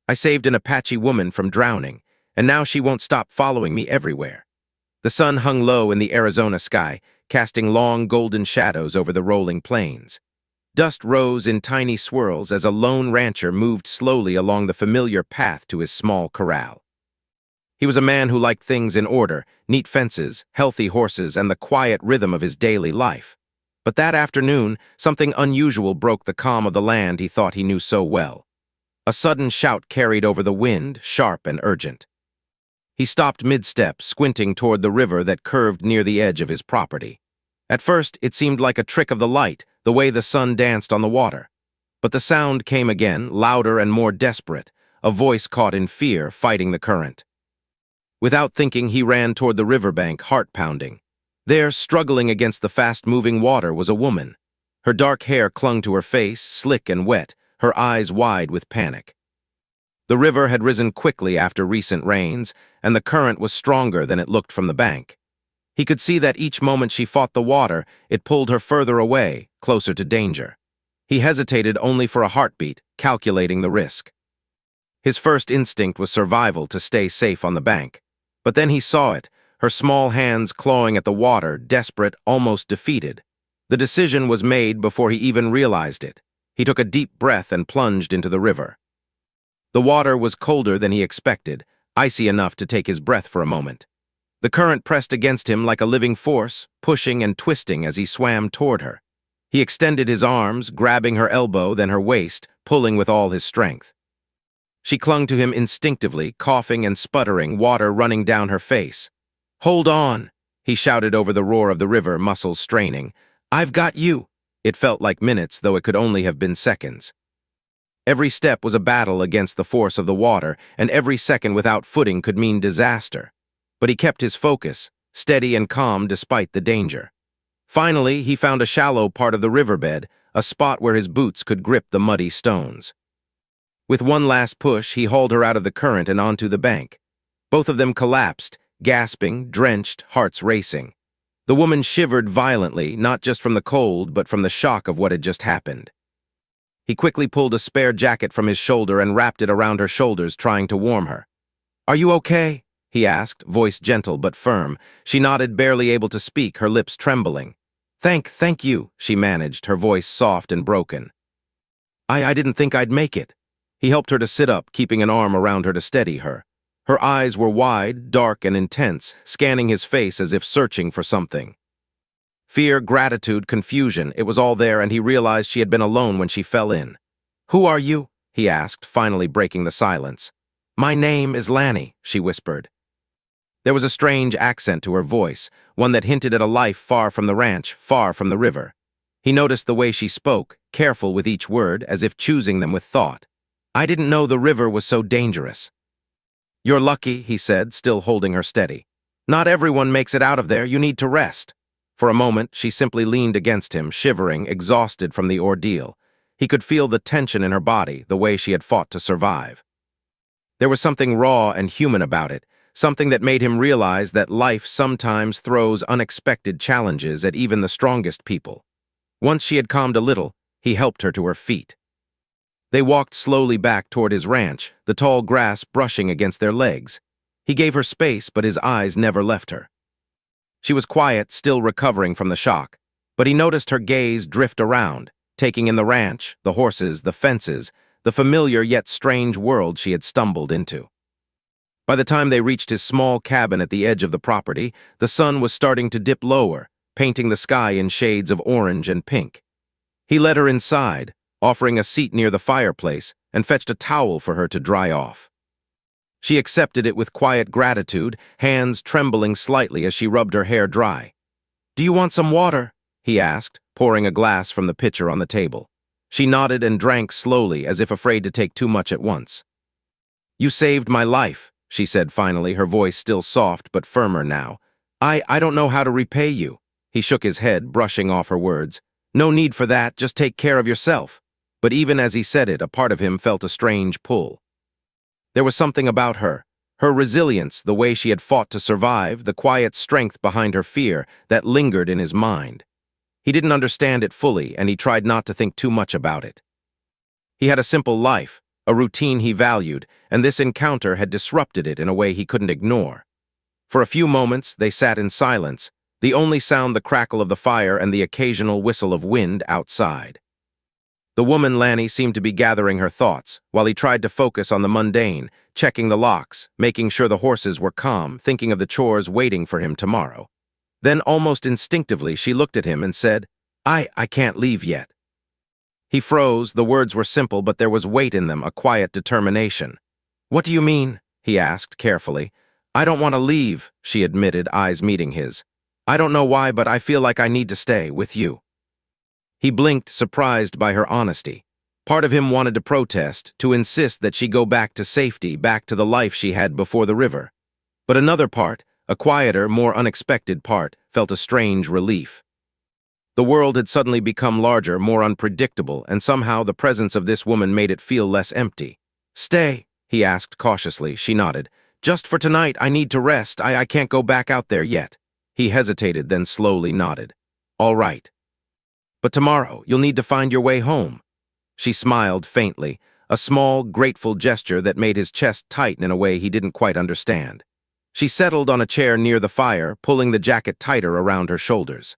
I saved an Apache woman from drowning, and now she won't stop following me everywhere." The sun hung low in the Arizona sky, casting long golden shadows over the rolling plains. Dust rose in tiny swirls as a lone rancher moved slowly along the familiar path to his small corral. He was a man who liked things in order, neat fences, healthy horses, and the quiet rhythm of his daily life. But that afternoon, something unusual broke the calm of the land he thought he knew so well. A sudden shout carried over the wind, sharp and urgent. He stopped mid-step, squinting toward the river that curved near the edge of his property. At first, it seemed like a trick of the light, the way the sun danced on the water. But the sound came again, louder and more desperate, a voice caught in fear, fighting the current. Without thinking, he ran toward the riverbank, heart pounding. There, struggling against the fast-moving water, was a woman. Her dark hair clung to her face, slick and wet, her eyes wide with panic. The river had risen quickly after recent rains, and the current was stronger than it looked from the bank. He could see that each moment she fought the water, it pulled her further away, closer to danger. He hesitated only for a heartbeat, calculating the risk. His first instinct was survival, to stay safe on the bank. But then he saw it, her small hands clawing at the water, desperate, almost defeated. The decision was made before he even realized it. He took a deep breath and plunged into the river. The water was colder than he expected, icy enough to take his breath for a moment. The current pressed against him like a living force, pushing and twisting as he swam toward her. He extended his arms, grabbing her elbow, then her waist, pulling with all his strength. She clung to him instinctively, coughing and sputtering, water running down her face. "Hold on," he shouted over the roar of the river, muscles straining. "I've got you." It felt like minutes, though it could only have been seconds. Every step was a battle against the force of the water, and every second without footing could mean disaster. But he kept his focus, steady and calm despite the danger. Finally, he found a shallow part of the riverbed, a spot where his boots could grip the muddy stones. With one last push, he hauled her out of the current and onto the bank. Both of them collapsed, gasping, drenched, hearts racing. The woman shivered violently, not just from the cold, but from the shock of what had just happened. He quickly pulled a spare jacket from his shoulder and wrapped it around her shoulders, trying to warm her. "Are you okay?" he asked, voice gentle but firm. She nodded, barely able to speak, her lips trembling. Thank you," she managed, her voice soft and broken. I didn't think I'd make it." He helped her to sit up, keeping an arm around her to steady her. Her eyes were wide, dark, and intense, scanning his face as if searching for something. Fear, gratitude, confusion, it was all there, and he realized she had been alone when she fell in. "Who are you?" he asked, finally breaking the silence. "My name is Lanny," she whispered. There was a strange accent to her voice, one that hinted at a life far from the ranch, far from the river. He noticed the way she spoke, careful with each word, as if choosing them with thought. "I didn't know the river was so dangerous." "You're lucky," he said, still holding her steady. "Not everyone makes it out of there. You need to rest." For a moment, she simply leaned against him, shivering, exhausted from the ordeal. He could feel the tension in her body, the way she had fought to survive. There was something raw and human about it, something that made him realize that life sometimes throws unexpected challenges at even the strongest people. Once she had calmed a little, he helped her to her feet. They walked slowly back toward his ranch, the tall grass brushing against their legs. He gave her space, but his eyes never left her. She was quiet, still recovering from the shock, but he noticed her gaze drift around, taking in the ranch, the horses, the fences, the familiar yet strange world she had stumbled into. By the time they reached his small cabin at the edge of the property, the sun was starting to dip lower, painting the sky in shades of orange and pink. He led her inside, offering a seat near the fireplace, and fetched a towel for her to dry off. She accepted it with quiet gratitude, hands trembling slightly as she rubbed her hair dry. "Do you want some water?" he asked, pouring a glass from the pitcher on the table. She nodded and drank slowly, as if afraid to take too much at once. "You saved my life," she said finally, her voice still soft but firmer now. I don't know how to repay you." He shook his head, brushing off her words. "No need for that, just take care of yourself." But even as he said it, a part of him felt a strange pull. There was something about her resilience, the way she had fought to survive, the quiet strength behind her fear, that lingered in his mind. He didn't understand it fully, and he tried not to think too much about it. He had a simple life, a routine he valued, and this encounter had disrupted it in a way he couldn't ignore. For a few moments, they sat in silence, the only sound the crackle of the fire and the occasional whistle of wind outside. The woman Lanny seemed to be gathering her thoughts, while he tried to focus on the mundane, checking the locks, making sure the horses were calm, thinking of the chores waiting for him tomorrow. Then, almost instinctively, she looked at him and said, I can't leave yet. He froze. The words were simple, but there was weight in them, a quiet determination. What do you mean? He asked carefully. I don't want to leave, she admitted, eyes meeting his. I don't know why, but I feel like I need to stay with you. He blinked, surprised by her honesty. Part of him wanted to protest, to insist that she go back to safety, back to the life she had before the river. But another part, a quieter, more unexpected part, felt a strange relief. The world had suddenly become larger, more unpredictable, and somehow the presence of this woman made it feel less empty. Stay, he asked cautiously. She nodded. Just for tonight, I need to rest. I can't go back out there yet. He hesitated, then slowly nodded. All right. But tomorrow, you'll need to find your way home. She smiled faintly, a small, grateful gesture that made his chest tighten in a way he didn't quite understand. She settled on a chair near the fire, pulling the jacket tighter around her shoulders.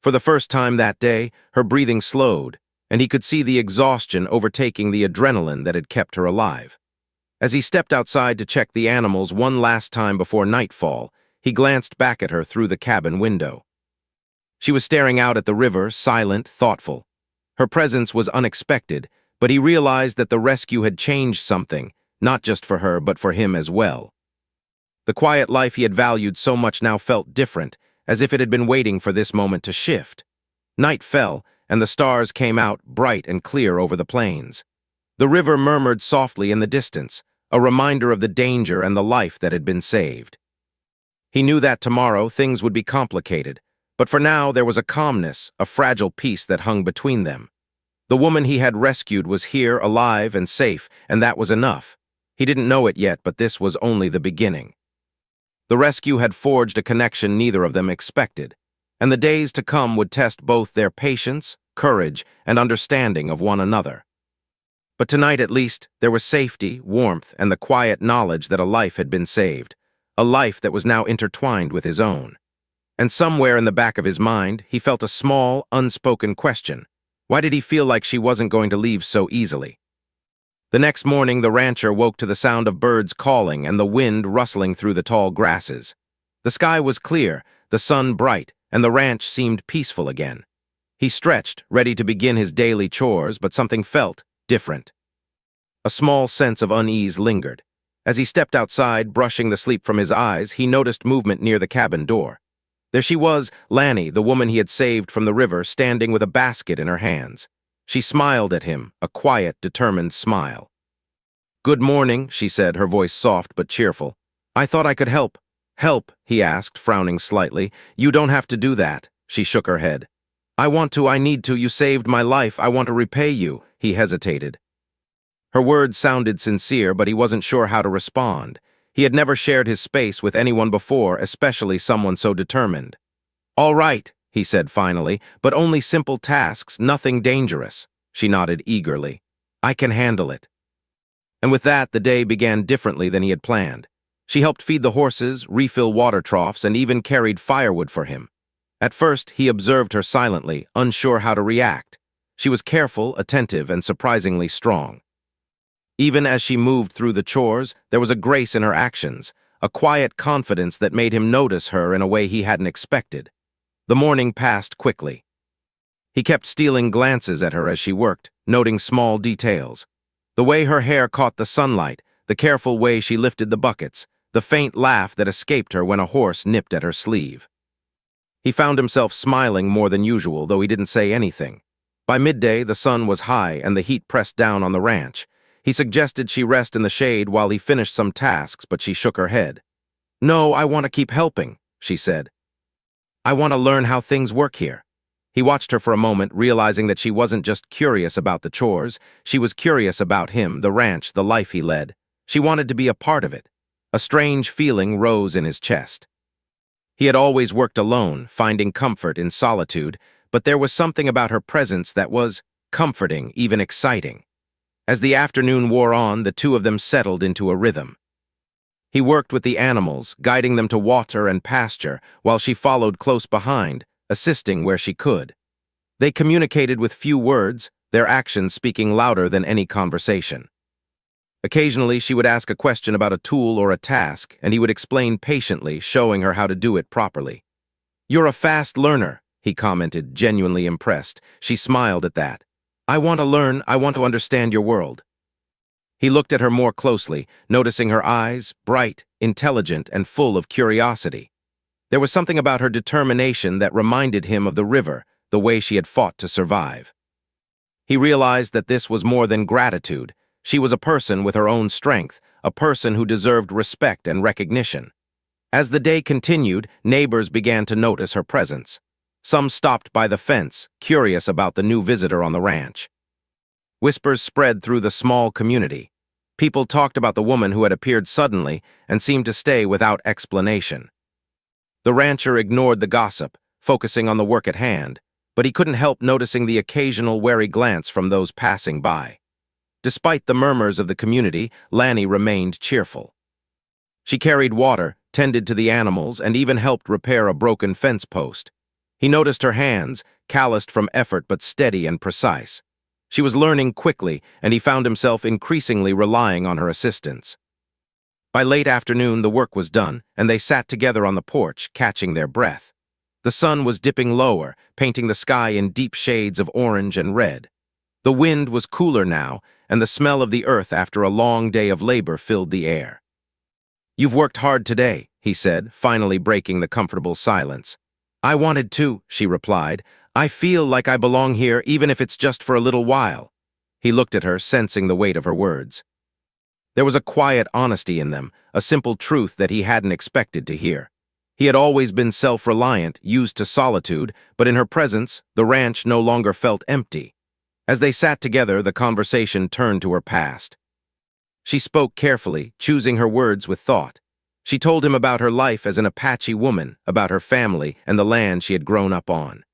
For the first time that day, her breathing slowed, and he could see the exhaustion overtaking the adrenaline that had kept her alive. As he stepped outside to check the animals one last time before nightfall, he glanced back at her through the cabin window. She was staring out at the river, silent, thoughtful. Her presence was unexpected, but he realized that the rescue had changed something, not just for her, but for him as well. The quiet life he had valued so much now felt different, as if it had been waiting for this moment to shift. Night fell, and the stars came out bright and clear over the plains. The river murmured softly in the distance, a reminder of the danger and the life that had been saved. He knew that tomorrow things would be complicated, but for now there was a calmness, a fragile peace that hung between them. The woman he had rescued was here, alive and safe, and that was enough. He didn't know it yet, but this was only the beginning. The rescue had forged a connection neither of them expected, and the days to come would test both their patience, courage, and understanding of one another. But tonight, at least, there was safety, warmth, and the quiet knowledge that a life had been saved, a life that was now intertwined with his own. And somewhere in the back of his mind, he felt a small, unspoken question. Why did he feel like she wasn't going to leave so easily? The next morning, the rancher woke to the sound of birds calling and the wind rustling through the tall grasses. The sky was clear, the sun bright, and the ranch seemed peaceful again. He stretched, ready to begin his daily chores, but something felt different. A small sense of unease lingered. As he stepped outside, brushing the sleep from his eyes, he noticed movement near the cabin door. There she was, Lanny, the woman he had saved from the river, standing with a basket in her hands. She smiled at him, a quiet, determined smile. Good morning, she said, her voice soft but cheerful. I thought I could help. Help, he asked, frowning slightly. You don't have to do that, she shook her head. I want to, I need to, you saved my life, I want to repay you, he hesitated. Her words sounded sincere, but he wasn't sure how to respond. He had never shared his space with anyone before, especially someone so determined. All right, he said finally, but only simple tasks, nothing dangerous. She nodded eagerly. I can handle it. And with that, the day began differently than he had planned. She helped feed the horses, refill water troughs, and even carried firewood for him. At first, he observed her silently, unsure how to react. She was careful, attentive, and surprisingly strong. Even as she moved through the chores, there was a grace in her actions, a quiet confidence that made him notice her in a way he hadn't expected. The morning passed quickly. He kept stealing glances at her as she worked, noting small details. The way her hair caught the sunlight, the careful way she lifted the buckets, the faint laugh that escaped her when a horse nipped at her sleeve. He found himself smiling more than usual, though he didn't say anything. By midday, the sun was high and the heat pressed down on the ranch. He suggested she rest in the shade while he finished some tasks, but she shook her head. No, I want to keep helping, she said. I want to learn how things work here. He watched her for a moment, realizing that she wasn't just curious about the chores. She was curious about him, the ranch, the life he led. She wanted to be a part of it. A strange feeling rose in his chest. He had always worked alone, finding comfort in solitude, but there was something about her presence that was comforting, even exciting. As the afternoon wore on, the two of them settled into a rhythm. He worked with the animals, guiding them to water and pasture, while she followed close behind, assisting where she could. They communicated with few words, their actions speaking louder than any conversation. Occasionally, she would ask a question about a tool or a task, and he would explain patiently, showing her how to do it properly. "You're a fast learner," he commented, genuinely impressed. She smiled at that. "I want to learn, I want to understand your world." He looked at her more closely, noticing her eyes, bright, intelligent, and full of curiosity. There was something about her determination that reminded him of the river, the way she had fought to survive. He realized that this was more than gratitude. She was a person with her own strength, a person who deserved respect and recognition. As the day continued, neighbors began to notice her presence. Some stopped by the fence, curious about the new visitor on the ranch. Whispers spread through the small community. People talked about the woman who had appeared suddenly and seemed to stay without explanation. The rancher ignored the gossip, focusing on the work at hand, but he couldn't help noticing the occasional wary glance from those passing by. Despite the murmurs of the community, Lanny remained cheerful. She carried water, tended to the animals, and even helped repair a broken fence post. He noticed her hands, calloused from effort but steady and precise. She was learning quickly, and he found himself increasingly relying on her assistance. By late afternoon, the work was done, and they sat together on the porch, catching their breath. The sun was dipping lower, painting the sky in deep shades of orange and red. The wind was cooler now, and the smell of the earth after a long day of labor filled the air. "You've worked hard today," he said, finally breaking the comfortable silence. "I wanted to," she replied. "I feel like I belong here, even if it's just for a little while." He looked at her, sensing the weight of her words. There was a quiet honesty in them, a simple truth that he hadn't expected to hear. He had always been self-reliant, used to solitude, but in her presence, the ranch no longer felt empty. As they sat together, the conversation turned to her past. She spoke carefully, choosing her words with thought. She told him about her life as an Apache woman, about her family and the land she had grown up on.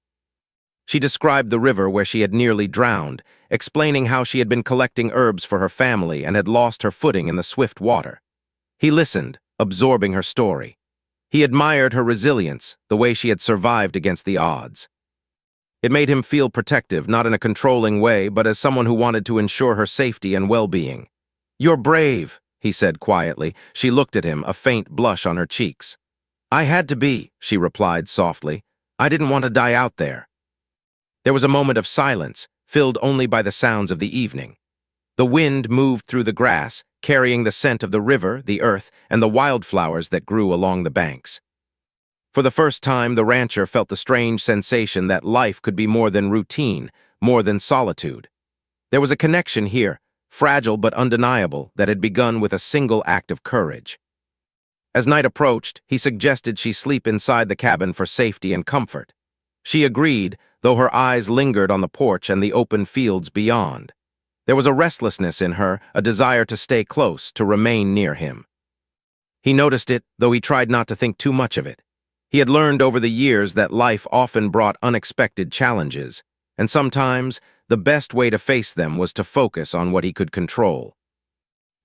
She described the river where she had nearly drowned, explaining how she had been collecting herbs for her family and had lost her footing in the swift water. He listened, absorbing her story. He admired her resilience, the way she had survived against the odds. It made him feel protective, not in a controlling way, but as someone who wanted to ensure her safety and well-being. "You're brave," he said quietly. She looked at him, a faint blush on her cheeks. "I had to be," she replied softly. "I didn't want to die out there." There was a moment of silence, filled only by the sounds of the evening. The wind moved through the grass, carrying the scent of the river, the earth, and the wildflowers that grew along the banks. For the first time, the rancher felt the strange sensation that life could be more than routine, more than solitude. There was a connection here, fragile but undeniable, that had begun with a single act of courage. As night approached, he suggested she sleep inside the cabin for safety and comfort. She agreed, though her eyes lingered on the porch and the open fields beyond. There was a restlessness in her, a desire to stay close, to remain near him. He noticed it, though he tried not to think too much of it. He had learned over the years that life often brought unexpected challenges, and sometimes the best way to face them was to focus on what he could control.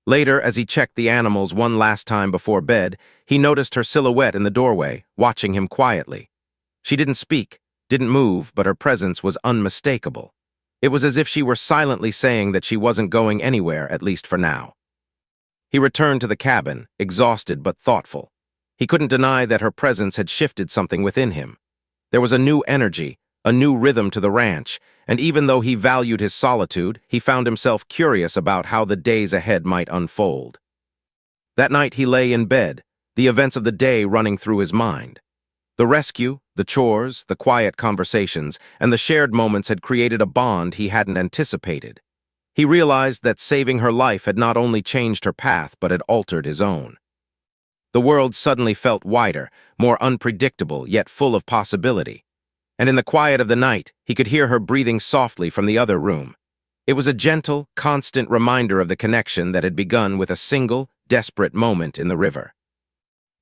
Later, as he checked the animals one last time before bed, he noticed her silhouette in the doorway, watching him quietly. She didn't speak, didn't move, but her presence was unmistakable. It was as if she were silently saying that she wasn't going anywhere, at least for now. He returned to the cabin, exhausted but thoughtful. He couldn't deny that her presence had shifted something within him. There was a new energy, a new rhythm to the ranch, and even though he valued his solitude, he found himself curious about how the days ahead might unfold. That night he lay in bed, the events of the day running through his mind. The rescue, the chores, the quiet conversations, and the shared moments had created a bond he hadn't anticipated. He realized that saving her life had not only changed her path but had altered his own. The world suddenly felt wider, more unpredictable, yet full of possibility. And in the quiet of the night, he could hear her breathing softly from the other room. It was a gentle, constant reminder of the connection that had begun with a single, desperate moment in the river.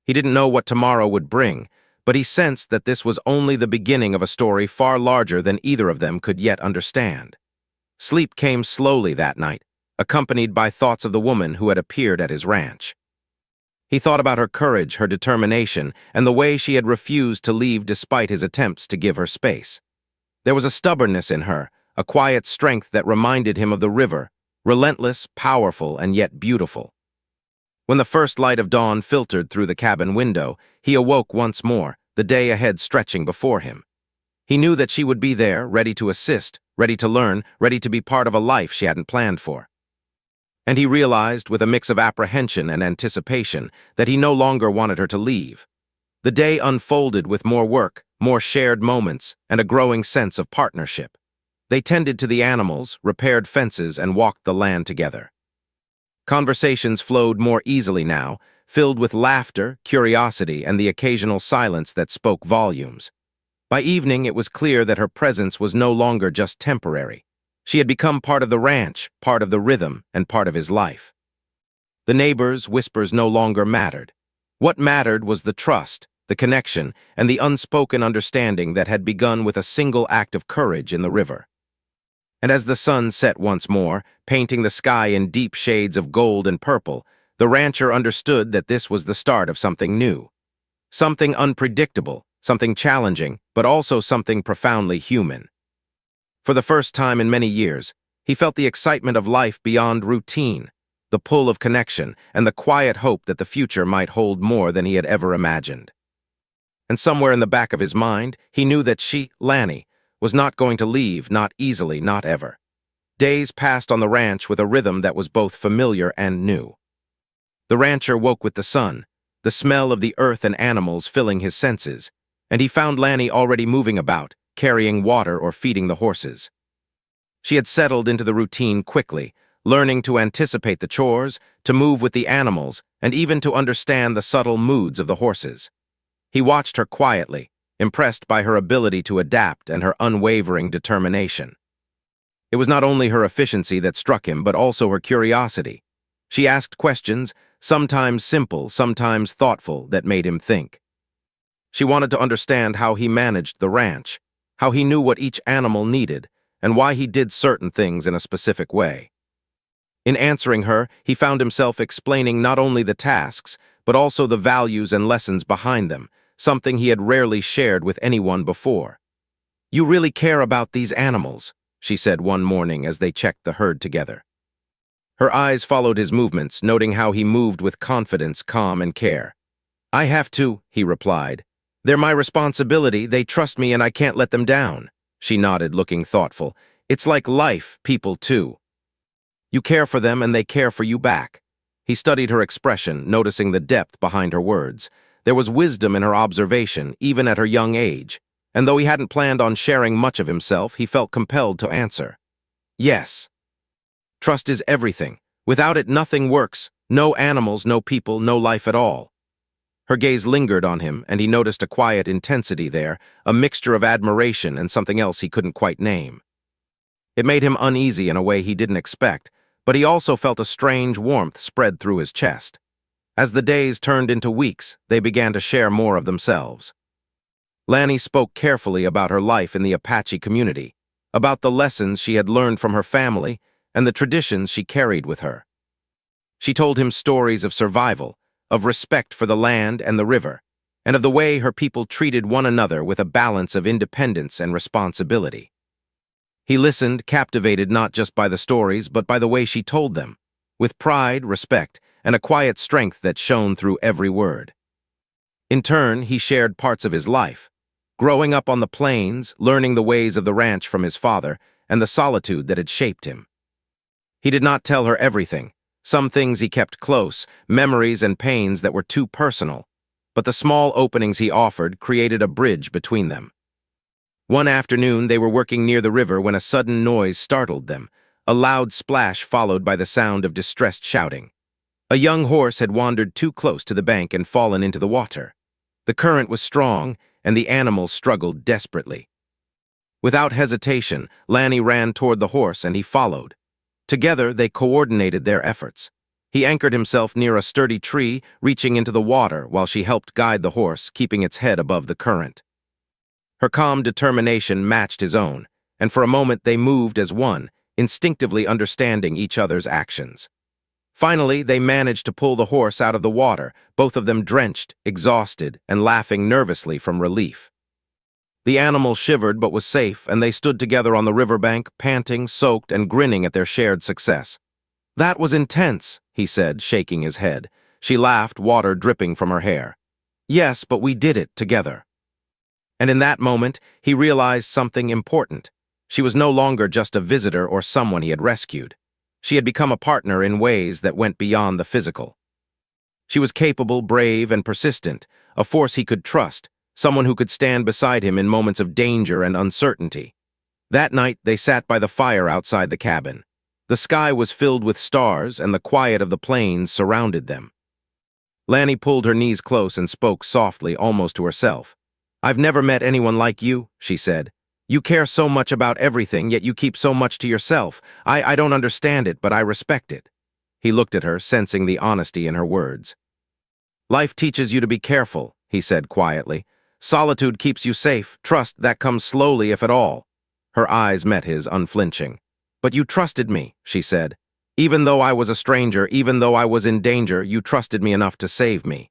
He didn't know what tomorrow would bring, but he sensed that this was only the beginning of a story far larger than either of them could yet understand. Sleep came slowly that night, accompanied by thoughts of the woman who had appeared at his ranch. He thought about her courage, her determination, and the way she had refused to leave despite his attempts to give her space. There was a stubbornness in her, a quiet strength that reminded him of the river, relentless, powerful, and yet beautiful. When the first light of dawn filtered through the cabin window, he awoke once more, the day ahead stretching before him. He knew that she would be there, ready to assist, ready to learn, ready to be part of a life she hadn't planned for. And he realized, with a mix of apprehension and anticipation, that he no longer wanted her to leave. The day unfolded with more work, more shared moments, and a growing sense of partnership. They tended to the animals, repaired fences, and walked the land together. Conversations flowed more easily now, filled with laughter, curiosity, and the occasional silence that spoke volumes. By evening, it was clear that her presence was no longer just temporary. She had become part of the ranch, part of the rhythm, and part of his life. The neighbors' whispers no longer mattered. What mattered was the trust, the connection, and the unspoken understanding that had begun with a single act of courage in the river. And as the sun set once more, painting the sky in deep shades of gold and purple, the rancher understood that this was the start of something new. Something unpredictable, something challenging, but also something profoundly human. For the first time in many years, he felt the excitement of life beyond routine, the pull of connection, and the quiet hope that the future might hold more than he had ever imagined. And somewhere in the back of his mind, he knew that she, Lanny, was not going to leave, not easily, not ever. Days passed on the ranch with a rhythm that was both familiar and new. The rancher woke with the sun, the smell of the earth and animals filling his senses, and he found Lanny already moving about, carrying water or feeding the horses. She had settled into the routine quickly, learning to anticipate the chores, to move with the animals, and even to understand the subtle moods of the horses. He watched her quietly, impressed by her ability to adapt and her unwavering determination. It was not only her efficiency that struck him, but also her curiosity. She asked questions, sometimes simple, sometimes thoughtful, that made him think. She wanted to understand how he managed the ranch, how he knew what each animal needed, and why he did certain things in a specific way. In answering her, he found himself explaining not only the tasks, but also the values and lessons behind them, something he had rarely shared with anyone before. "You really care about these animals," she said one morning as they checked the herd together. Her eyes followed his movements, noting how he moved with confidence, calm, and care. "I have to," he replied. "They're my responsibility, they trust me and I can't let them down." She nodded, looking thoughtful. "It's like life, people too. You care for them and they care for you back." He studied her expression, noticing the depth behind her words. There was wisdom in her observation, even at her young age, and though he hadn't planned on sharing much of himself, he felt compelled to answer. "Yes. Trust is everything. Without it, nothing works. No animals, no people, no life at all." Her gaze lingered on him, and he noticed a quiet intensity there, a mixture of admiration and something else he couldn't quite name. It made him uneasy in a way he didn't expect, but he also felt a strange warmth spread through his chest. As the days turned into weeks, they began to share more of themselves. Lanny spoke carefully about her life in the Apache community, about the lessons she had learned from her family and the traditions she carried with her. She told him stories of survival, of respect for the land and the river, and of the way her people treated one another with a balance of independence and responsibility. He listened, captivated not just by the stories, but by the way she told them, with pride, respect, and a quiet strength that shone through every word. In turn, he shared parts of his life, growing up on the plains, learning the ways of the ranch from his father, and the solitude that had shaped him. He did not tell her everything. Some things he kept close, memories and pains that were too personal, but the small openings he offered created a bridge between them. One afternoon, they were working near the river when a sudden noise startled them, a loud splash followed by the sound of distressed shouting. A young horse had wandered too close to the bank and fallen into the water. The current was strong, and the animal struggled desperately. Without hesitation, Lanny ran toward the horse and he followed. Together, they coordinated their efforts. He anchored himself near a sturdy tree, reaching into the water while she helped guide the horse, keeping its head above the current. Her calm determination matched his own, and for a moment they moved as one, instinctively understanding each other's actions. Finally, they managed to pull the horse out of the water, both of them drenched, exhausted, and laughing nervously from relief. The animal shivered but was safe, and they stood together on the riverbank, panting, soaked, and grinning at their shared success. "That was intense," he said, shaking his head. She laughed, water dripping from her hair. "Yes, but we did it together." And in that moment, he realized something important. She was no longer just a visitor or someone he had rescued. She had become a partner in ways that went beyond the physical. She was capable, brave, and persistent, a force he could trust, someone who could stand beside him in moments of danger and uncertainty. That night, they sat by the fire outside the cabin. The sky was filled with stars, and the quiet of the plains surrounded them. Lanny pulled her knees close and spoke softly, almost to herself. "I've never met anyone like you," she said. "You care so much about everything, yet you keep so much to yourself. I don't understand it, but I respect it." He looked at her, sensing the honesty in her words. "Life teaches you to be careful," he said quietly. "Solitude keeps you safe. Trust that comes slowly, if at all." Her eyes met his, unflinching. "But you trusted me," she said. "Even though I was a stranger, even though I was in danger, you trusted me enough to save me."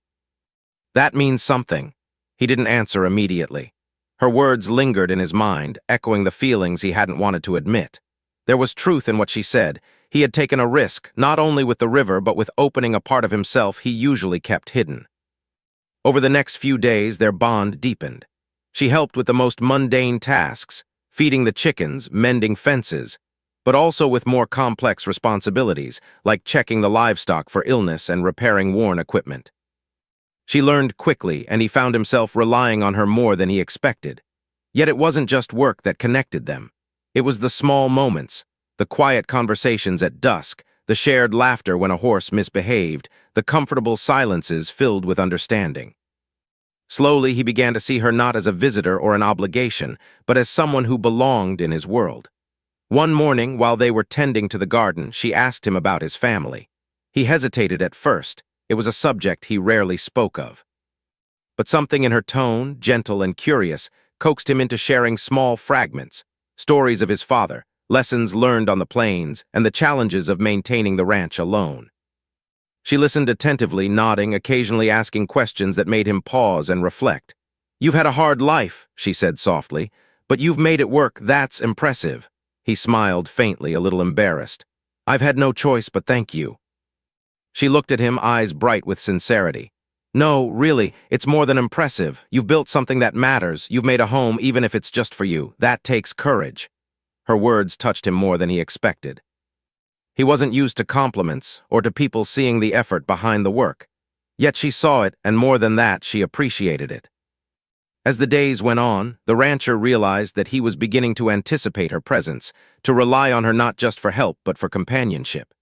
"That means something." He didn't answer immediately. Her words lingered in his mind, echoing the feelings he hadn't wanted to admit. There was truth in what she said. He had taken a risk, not only with the river, but with opening a part of himself he usually kept hidden. Over the next few days, their bond deepened. She helped with the most mundane tasks, feeding the chickens, mending fences, but also with more complex responsibilities, like checking the livestock for illness and repairing worn equipment. She learned quickly, and he found himself relying on her more than he expected. Yet it wasn't just work that connected them. It was the small moments, the quiet conversations at dusk, the shared laughter when a horse misbehaved, the comfortable silences filled with understanding. Slowly, he began to see her not as a visitor or an obligation, but as someone who belonged in his world. One morning, while they were tending to the garden, she asked him about his family. He hesitated at first. It was a subject he rarely spoke of. But something in her tone, gentle and curious, coaxed him into sharing small fragments, stories of his father, lessons learned on the plains, and the challenges of maintaining the ranch alone. She listened attentively, nodding, occasionally asking questions that made him pause and reflect. "You've had a hard life," she said softly, "but you've made it work. That's impressive." He smiled faintly, a little embarrassed. "I've had no choice, but thank you." She looked at him, eyes bright with sincerity. "No, really, it's more than impressive. You've built something that matters. You've made a home, even if it's just for you. That takes courage." Her words touched him more than he expected. He wasn't used to compliments or to people seeing the effort behind the work. Yet she saw it, and more than that, she appreciated it. As the days went on, the rancher realized that he was beginning to anticipate her presence, to rely on her not just for help but for companionship.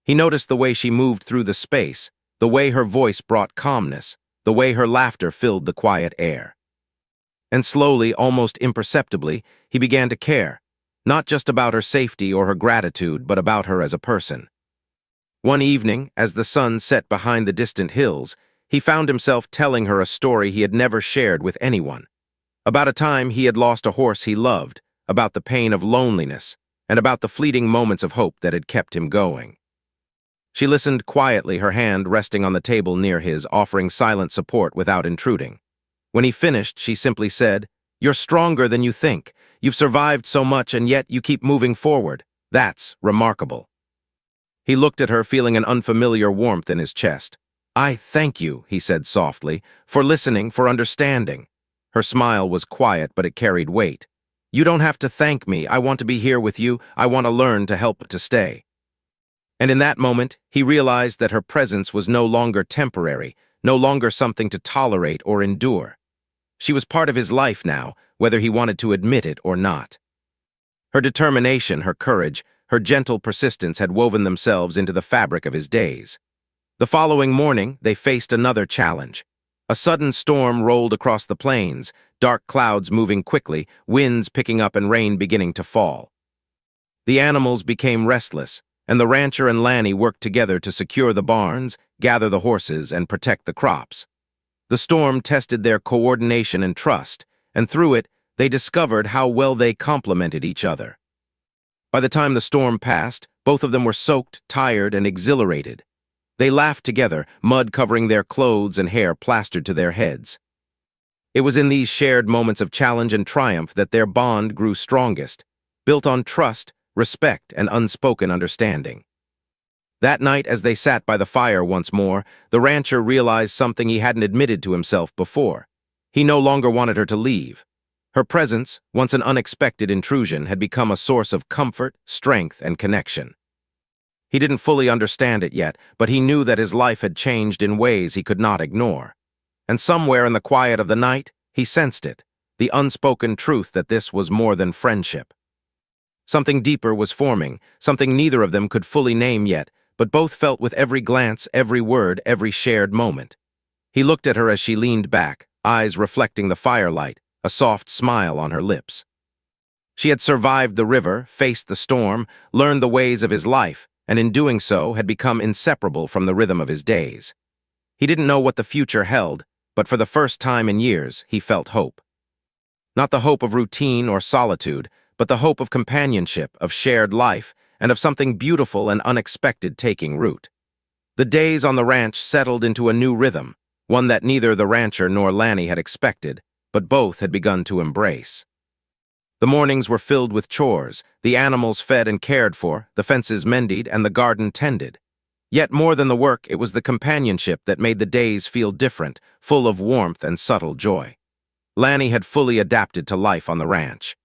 He noticed the way she moved through the space, the way her voice brought calmness, the way her laughter filled the quiet air. And slowly, almost imperceptibly, he began to care, not just about her safety or her gratitude, but about her as a person. One evening, as the sun set behind the distant hills, he found himself telling her a story he had never shared with anyone. About a time he had lost a horse he loved, about the pain of loneliness, and about the fleeting moments of hope that had kept him going. She listened quietly, her hand resting on the table near his, offering silent support without intruding. When he finished, she simply said, "You're stronger than you think. You've survived so much, and yet you keep moving forward. That's remarkable." He looked at her, feeling an unfamiliar warmth in his chest. "I thank you," he said softly, "for listening, for understanding." Her smile was quiet, but it carried weight. "You don't have to thank me. I want to be here with you. I want to learn to help to stay." And in that moment, he realized that her presence was no longer temporary, no longer something to tolerate or endure. She was part of his life now, whether he wanted to admit it or not. Her determination, her courage, her gentle persistence had woven themselves into the fabric of his days. The following morning, they faced another challenge. A sudden storm rolled across the plains, dark clouds moving quickly, winds picking up and rain beginning to fall. The animals became restless, and the rancher and Lanny worked together to secure the barns, gather the horses, and protect the crops. The storm tested their coordination and trust, and through it, they discovered how well they complemented each other. By the time the storm passed, both of them were soaked, tired, and exhilarated. They laughed together, mud covering their clothes and hair plastered to their heads. It was in these shared moments of challenge and triumph that their bond grew strongest, built on trust, respect, and unspoken understanding. That night, as they sat by the fire once more, the rancher realized something he hadn't admitted to himself before. He no longer wanted her to leave. Her presence, once an unexpected intrusion, had become a source of comfort, strength, and connection. He didn't fully understand it yet, but he knew that his life had changed in ways he could not ignore. And somewhere in the quiet of the night, he sensed it, the unspoken truth that this was more than friendship. Something deeper was forming, something neither of them could fully name yet, but both felt with every glance, every word, every shared moment. He looked at her as she leaned back, eyes reflecting the firelight, a soft smile on her lips. She had survived the river, faced the storm, learned the ways of his life, and in doing so had become inseparable from the rhythm of his days. He didn't know what the future held, but for the first time in years, he felt hope. Not the hope of routine or solitude, but the hope of companionship, of shared life, and of something beautiful and unexpected taking root. The days on the ranch settled into a new rhythm, one that neither the rancher nor Lanny had expected, but both had begun to embrace. The mornings were filled with chores, the animals fed and cared for, the fences mended, and the garden tended. Yet more than the work, it was the companionship that made the days feel different, full of warmth and subtle joy. Lanny had fully adapted to life on the ranch.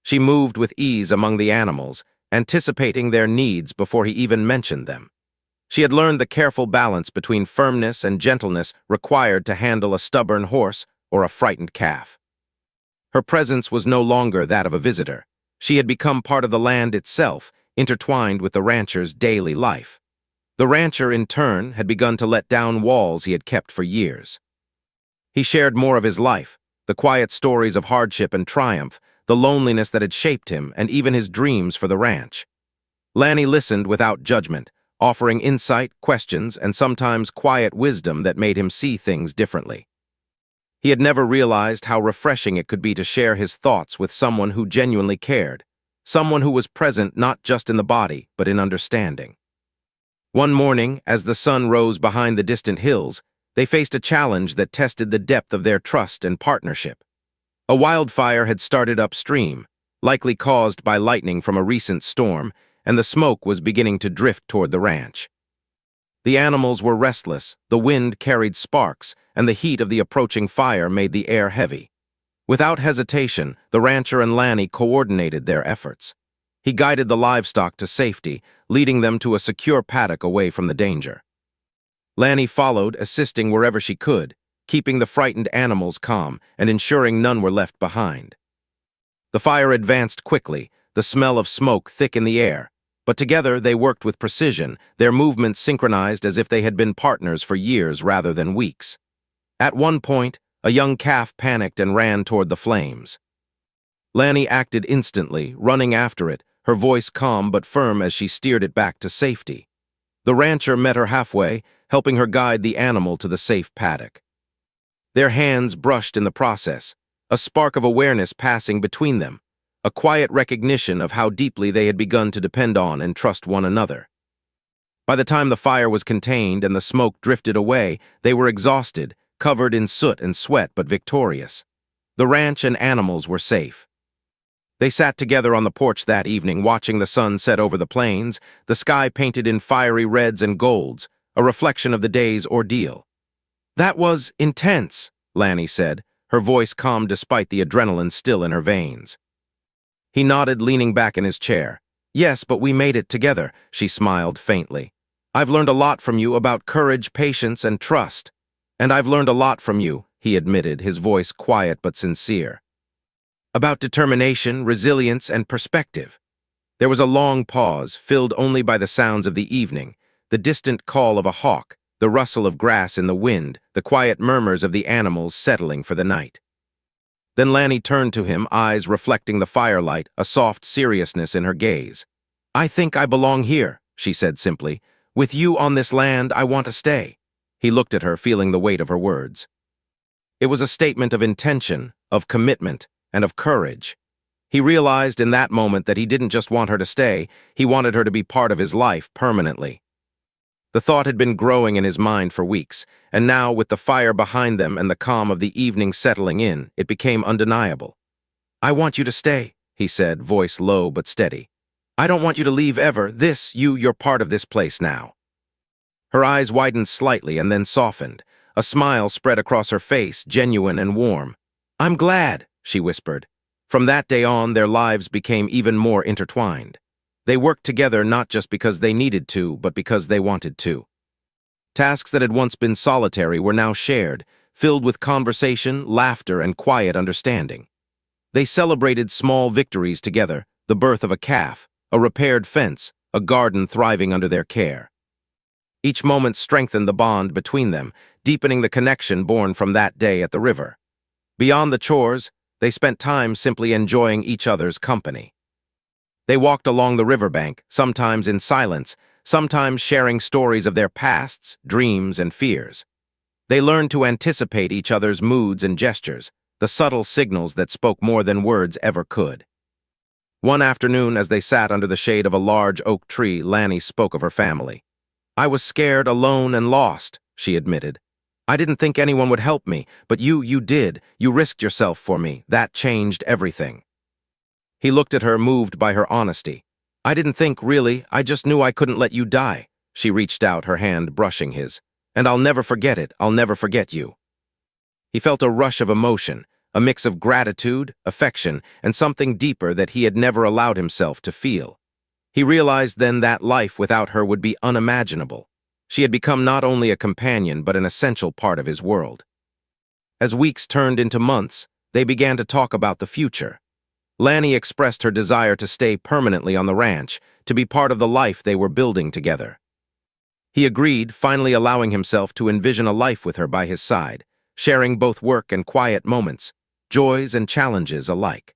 She moved with ease among the animals, anticipating their needs before he even mentioned them. She had learned the careful balance between firmness and gentleness required to handle a stubborn horse or a frightened calf. Her presence was no longer that of a visitor. She had become part of the land itself, intertwined with the rancher's daily life. The rancher, in turn, had begun to let down walls he had kept for years. He shared more of his life, the quiet stories of hardship and triumph, the loneliness that had shaped him, and even his dreams for the ranch. Lanny listened without judgment, offering insight, questions, and sometimes quiet wisdom that made him see things differently. He had never realized how refreshing it could be to share his thoughts with someone who genuinely cared, someone who was present not just in the body, but in understanding. One morning, as the sun rose behind the distant hills, they faced a challenge that tested the depth of their trust and partnership. A wildfire had started upstream, likely caused by lightning from a recent storm, and the smoke was beginning to drift toward the ranch. The animals were restless, the wind carried sparks, and the heat of the approaching fire made the air heavy. Without hesitation, the rancher and Lanny coordinated their efforts. He guided the livestock to safety, leading them to a secure paddock away from the danger. Lanny followed, assisting wherever she could, keeping the frightened animals calm and ensuring none were left behind. The fire advanced quickly, the smell of smoke thick in the air, but together they worked with precision, their movements synchronized as if they had been partners for years rather than weeks. At one point, a young calf panicked and ran toward the flames. Lanny acted instantly, running after it, her voice calm but firm as she steered it back to safety. The rancher met her halfway, helping her guide the animal to the safe paddock. Their hands brushed in the process, a spark of awareness passing between them, a quiet recognition of how deeply they had begun to depend on and trust one another. By the time the fire was contained and the smoke drifted away, they were exhausted, covered in soot and sweat but victorious. The ranch and animals were safe. They sat together on the porch that evening, watching the sun set over the plains, the sky painted in fiery reds and golds, a reflection of the day's ordeal. "That was intense," Lanny said, her voice calm despite the adrenaline still in her veins. He nodded, leaning back in his chair. "Yes, but we made it together," she smiled faintly. "I've learned a lot from you about courage, patience, and trust." "And I've learned a lot from you," he admitted, his voice quiet but sincere. "About determination, resilience, and perspective." There was a long pause, filled only by the sounds of the evening, the distant call of a hawk, the rustle of grass in the wind, the quiet murmurs of the animals settling for the night. Then Lanny turned to him, eyes reflecting the firelight, a soft seriousness in her gaze. "I think I belong here," she said simply. "With you on this land, I want to stay." He looked at her, feeling the weight of her words. It was a statement of intention, of commitment, and of courage. He realized in that moment that he didn't just want her to stay, he wanted her to be part of his life permanently. The thought had been growing in his mind for weeks, and now, with the fire behind them and the calm of the evening settling in, it became undeniable. "I want you to stay," he said, voice low but steady. "I don't want you to leave ever. You're part of this place now." Her eyes widened slightly and then softened. A smile spread across her face, genuine and warm. "I'm glad," she whispered. From that day on, their lives became even more intertwined. They worked together not just because they needed to, but because they wanted to. Tasks that had once been solitary were now shared, filled with conversation, laughter, and quiet understanding. They celebrated small victories together, the birth of a calf, a repaired fence, a garden thriving under their care. Each moment strengthened the bond between them, deepening the connection born from that day at the river. Beyond the chores, they spent time simply enjoying each other's company. They walked along the riverbank, sometimes in silence, sometimes sharing stories of their pasts, dreams, and fears. They learned to anticipate each other's moods and gestures, the subtle signals that spoke more than words ever could. One afternoon, as they sat under the shade of a large oak tree, Lanny spoke of her family. "I was scared, alone, and lost," she admitted. "I didn't think anyone would help me, but you did. You risked yourself for me. That changed everything." He looked at her, moved by her honesty. "I didn't think, really. I just knew I couldn't let you die." She reached out, her hand brushing his. "And I'll never forget it. I'll never forget you." He felt a rush of emotion, a mix of gratitude, affection, and something deeper that he had never allowed himself to feel. He realized then that life without her would be unimaginable. She had become not only a companion, but an essential part of his world. As weeks turned into months, they began to talk about the future. Lanny expressed her desire to stay permanently on the ranch, to be part of the life they were building together. He agreed, finally allowing himself to envision a life with her by his side, sharing both work and quiet moments, joys and challenges alike.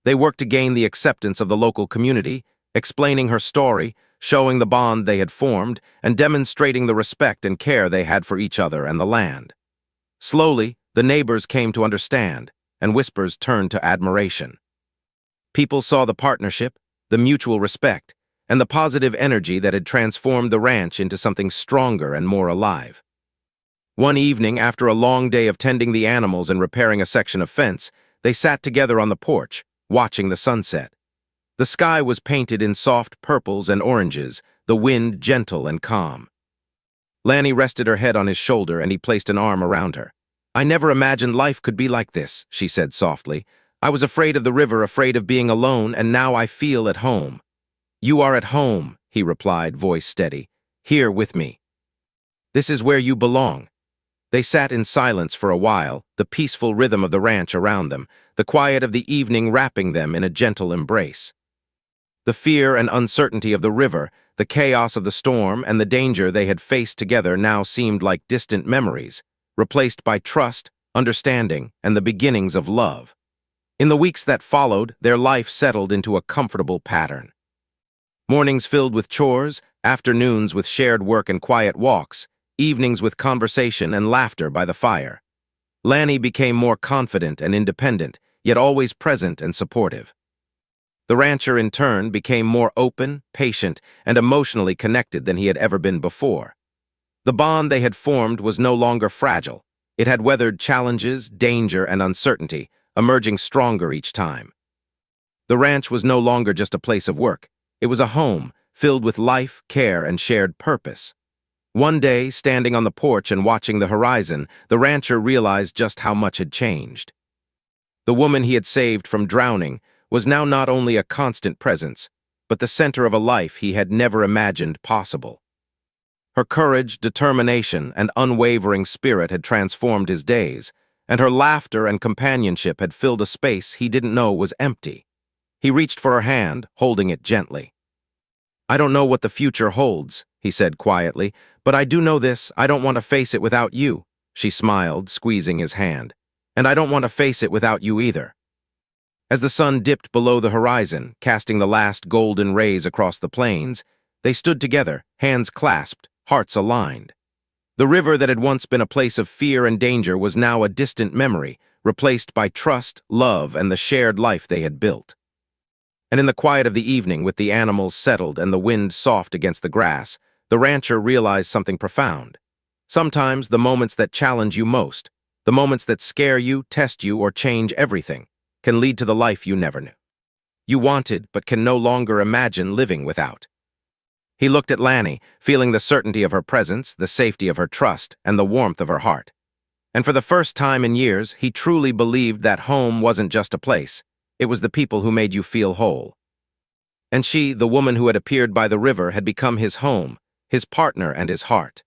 They worked to gain the acceptance of the local community, explaining her story, showing the bond they had formed, and demonstrating the respect and care they had for each other and the land. Slowly, the neighbors came to understand, and whispers turned to admiration. People saw the partnership, the mutual respect, and the positive energy that had transformed the ranch into something stronger and more alive. One evening, after a long day of tending the animals and repairing a section of fence, they sat together on the porch, watching the sunset. The sky was painted in soft purples and oranges, the wind gentle and calm. Lanny rested her head on his shoulder and he placed an arm around her. "I never imagined life could be like this," she said softly. "I was afraid of the river, afraid of being alone, and now I feel at home." "You are at home," he replied, voice steady. "Here with me. This is where you belong." They sat in silence for a while, the peaceful rhythm of the ranch around them, the quiet of the evening wrapping them in a gentle embrace. The fear and uncertainty of the river, the chaos of the storm, and the danger they had faced together now seemed like distant memories, replaced by trust, understanding, and the beginnings of love. In the weeks that followed, their life settled into a comfortable pattern. Mornings filled with chores, afternoons with shared work and quiet walks, evenings with conversation and laughter by the fire. Lanny became more confident and independent, yet always present and supportive. The rancher, in turn, became more open, patient, and emotionally connected than he had ever been before. The bond they had formed was no longer fragile. It had weathered challenges, danger, and uncertainty, emerging stronger each time. The ranch was no longer just a place of work. It was a home, filled with life, care, and shared purpose. One day, standing on the porch and watching the horizon, the rancher realized just how much had changed. The woman he had saved from drowning was now not only a constant presence, but the center of a life he had never imagined possible. Her courage, determination, and unwavering spirit had transformed his days, and her laughter and companionship had filled a space he didn't know was empty. He reached for her hand, holding it gently. "I don't know what the future holds," he said quietly, "but I do know this: I don't want to face it without you." She smiled, squeezing his hand. "And I don't want to face it without you either." As the sun dipped below the horizon, casting the last golden rays across the plains, they stood together, hands clasped, hearts aligned. The river that had once been a place of fear and danger was now a distant memory, replaced by trust, love, and the shared life they had built. And in the quiet of the evening, with the animals settled and the wind soft against the grass, the rancher realized something profound. Sometimes the moments that challenge you most, the moments that scare you, test you, or change everything, can lead to the life you never knew you wanted but can no longer imagine living without. He looked at Lanny, feeling the certainty of her presence, the safety of her trust, and the warmth of her heart. And for the first time in years, he truly believed that home wasn't just a place. It was the people who made you feel whole. And she, the woman who had appeared by the river, had become his home, his partner, and his heart.